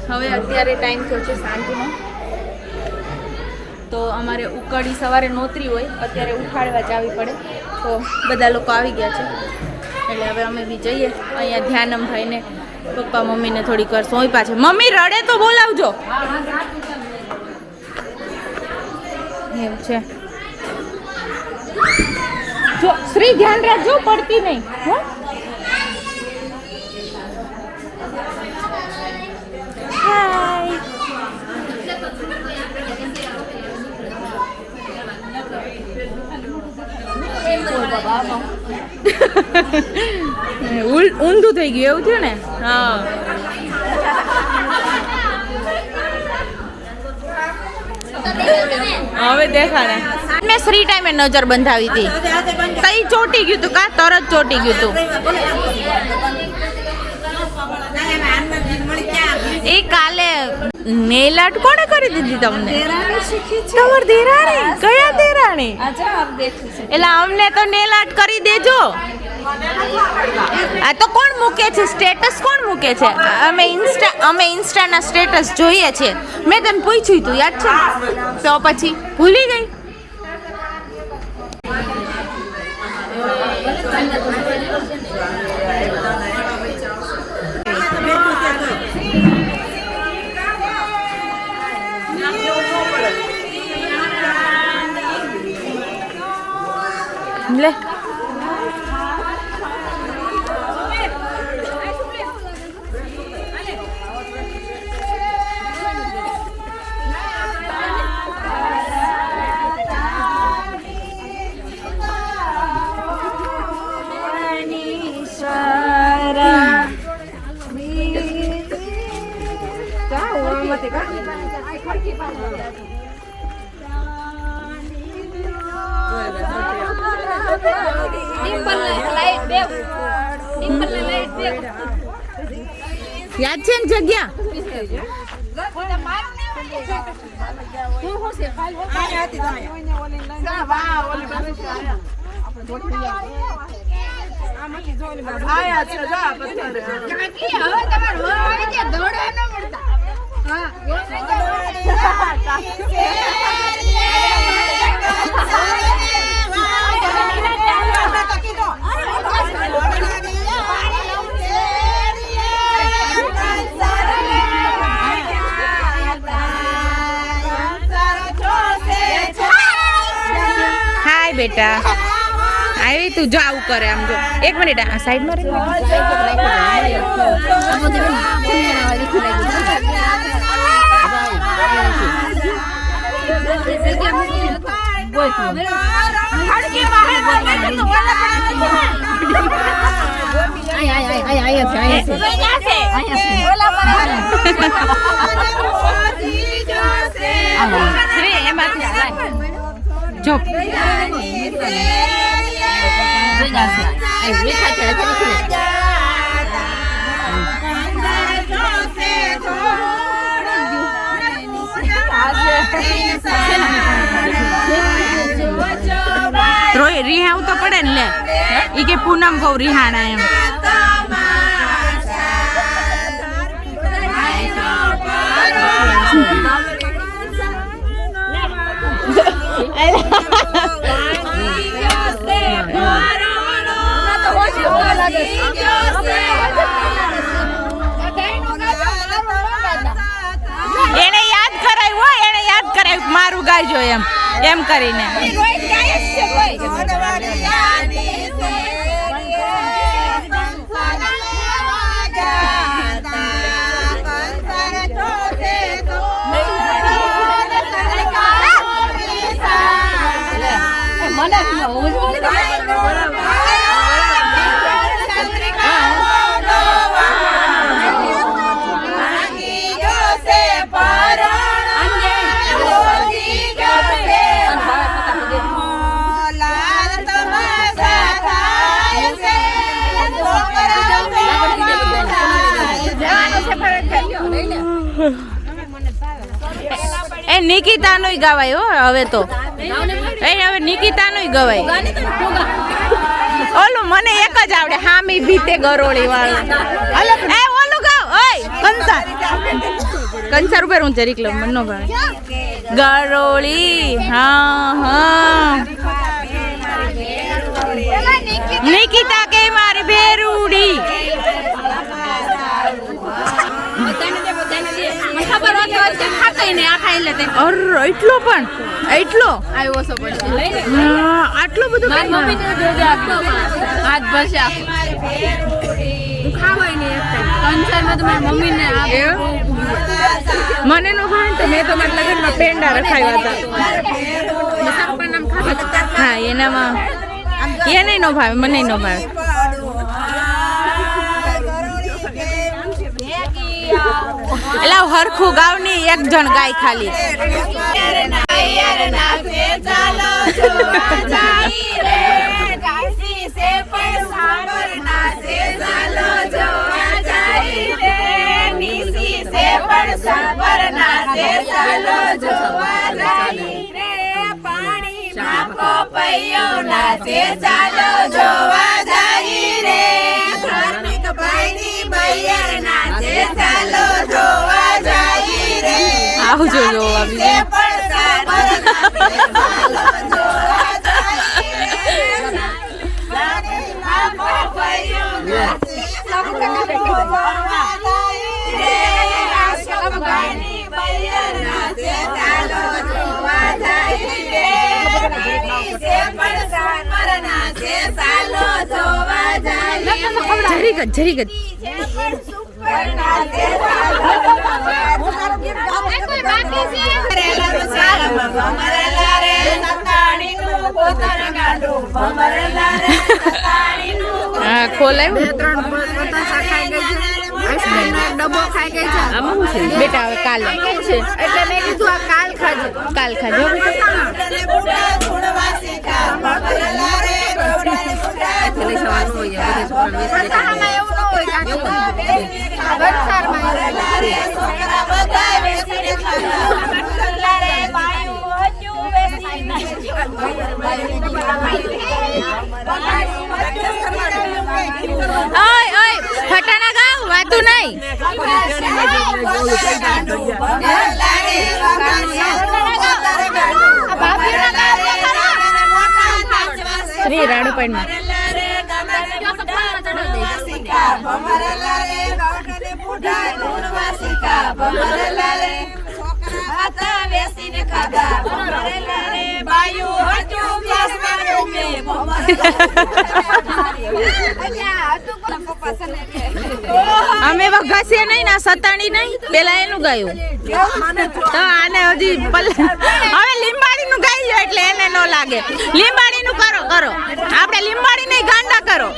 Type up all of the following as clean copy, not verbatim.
હવે અત્યારે ટાઈમ થયો છે સાંજનો, તો અમારે ઉકળી સવારે નોતરી હોય, અત્યારે ઉઠાડવા જ આવી પડે, તો બધા લોકો આવી ગયા છે એટલે હવે અમે બી જઈએ. અહીંયા ધ્યાનમભાઈને પપ્પા મમ્મીને થોડીક વાર સોંપ્યા છે. મમ્મી રડે તો બોલાવજો એમ છે. જો શ્રી ધ્યાન રાખજો, પડતી નહીં હો. હાય ઊંધું થઈ ગયું એવું થયું ને. હા હવે દેખાડે. મેં ફ્રી ટાઈમે નજર બંધાવી હતી, કઈ ચોટી ગયું તું, કા તરત ચોટી ગયું તું. એ કાલે નેલ આર્ટ કોણે કરી દીધી તમને? તમાર દેરાણી? કયા દેરાણી? એટલે અમને તો નેલ આર્ટ કરી દેજો. આ તો કોણ મૂકે છે સ્ટેટસ? કોણ મૂકે છે? અમે ઇન્સ્ટાના સ્ટેટસ જોઈએ છીએ. મેં તને પૂછ્યું તું, યાદ છે? તો પછી ભૂલી ગઈ. લે યાદ છે ને જગ્યા? હાય બેટા, આવી તું જો આવું કરે. આમ જો એક મિનિટ આ સાઈડમાં રહી. જો રિહાવું તો પડે ને. લે ઈ કે પૂનમ ગૌ રિહાણા એમ. એને યાદ કરાવ્યું, એને યાદ કરાવ્યું મારું ગાયજો એમ એમ કરીને. એ નિકિતા નો ગવાય હો હવે તો. એ હવે નિકિતા નો ગવાય. ઓલું મને એક જ આવડે, હામી ભીતે ગરોળી વાળું. એ ઓલું ગાવ, ઓય કંસા. કંસાર ઉપર હું જરીક લઉં મનનો ભાવે ગરોળી હા નિકિતા કે મારી ભેરુડી એટલો પણ એટલો આટલો બધો હાથ ભરશે મને નો ભાઈ તો મેં તો મારા લગ્નમાં પેંડા રખાયા હતા હા એનામાં એને નો ભાવે મને નો ભાવે એટલે હરખું ગાવ ની એક જણ ગાય ખાલી આવજો જોવા જરી ગત હા ખોલાયું ડબ્બો ખાઈ ગઈ છે બેટા હવે કાલ એટલે મેં કીધું આ કાલ ખાજો ફટાના ગાવ વાતું નહીં શ્રી રાડુપણ માં અમે વઘાસીએ નહીં ના સતાણી નહીં પેલા એનું ગાયું તો આને હજી હવે લીંબાડી નું ગાઈ લો એટલે એને ન લાગે લીંબાડી નું કરો આપણે લીંબાડી નહીં ગાંડા કરો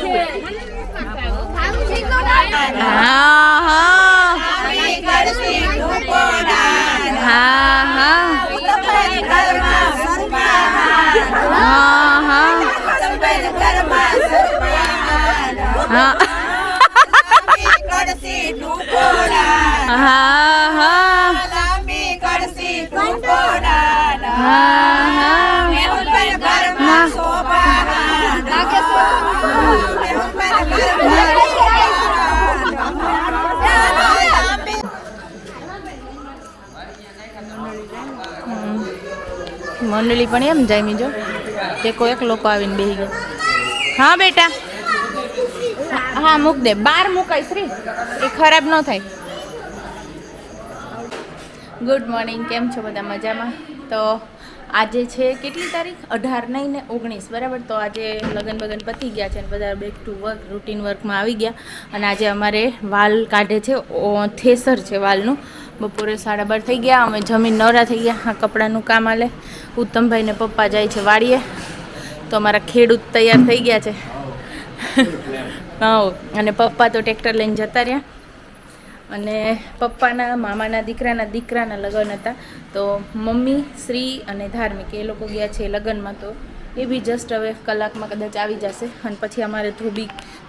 મંડળી પણ એમ જામી જો એક લોકો આવીને બેસી ગયા હા બેટા હા મૂક દે બાર મુકાય શ્રી એ ખરાબ ન થાય ગુડ મોર્નિંગ કેમ છો બધા મજામાં તો આજે છે કેટલી તારીખ 18 નહીં ને 19 બરાબર તો આજે લગન બગન પતી ગયા છે અને બધા બેક ટુ વર્ક રૂટીન વર્કમાં આવી ગયા અને આજે અમારે વાલ કાઢે છે થેસર છે વાલનું બપોરે 12:30 થઈ ગયા અમે જમીન નવરા થઈ ગયા હા કપડાનું કામ આલે ઉત્તમભાઈ ને પપ્પા જાય છે વાડીએ તો અમારા ખેડૂત તૈયાર થઈ ગયા છે હા અને પપ્પા તો ટ્રેક્ટર લઈને જતા રહ્યા અને પપ્પાના મામાના દીકરાના લગ્ન હતા તો મમ્મી શ્રી અને ધાર્મિક એ લોકો ગયા છે લગ્નમાં તો એ બી જસ્ટ હવે કલાકમાં કદાચ આવી જશે અને પછી અમારે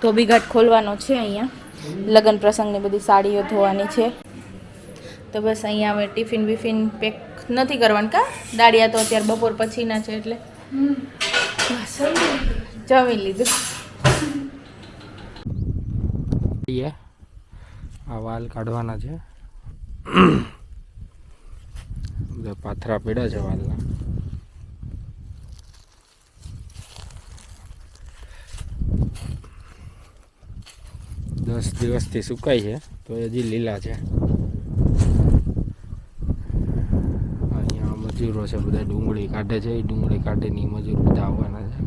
ધોબી ઘાટ ખોલવાનો છે અહીંયા લગ્ન પ્રસંગની બધી સાડીઓ ધોવાની છે તો બસ અહીંયા અમે ટિફિન બિફિન પેક નથી કરવાનું કા દાળિયા તો અત્યારે બપોર પછીના છે એટલે જમી લીધું આ વાલ કાઢવાના છે બધા પાથરા પડ્યા છે વાલના. દસ દિવસથી સુકાય છે તો હજી લીલા છે. અહીંયા મજૂરો છે બધા ડુંગળી કાઢે છે. એ ડુંગળી કાઢીને મજૂર બધા આવવાના છે.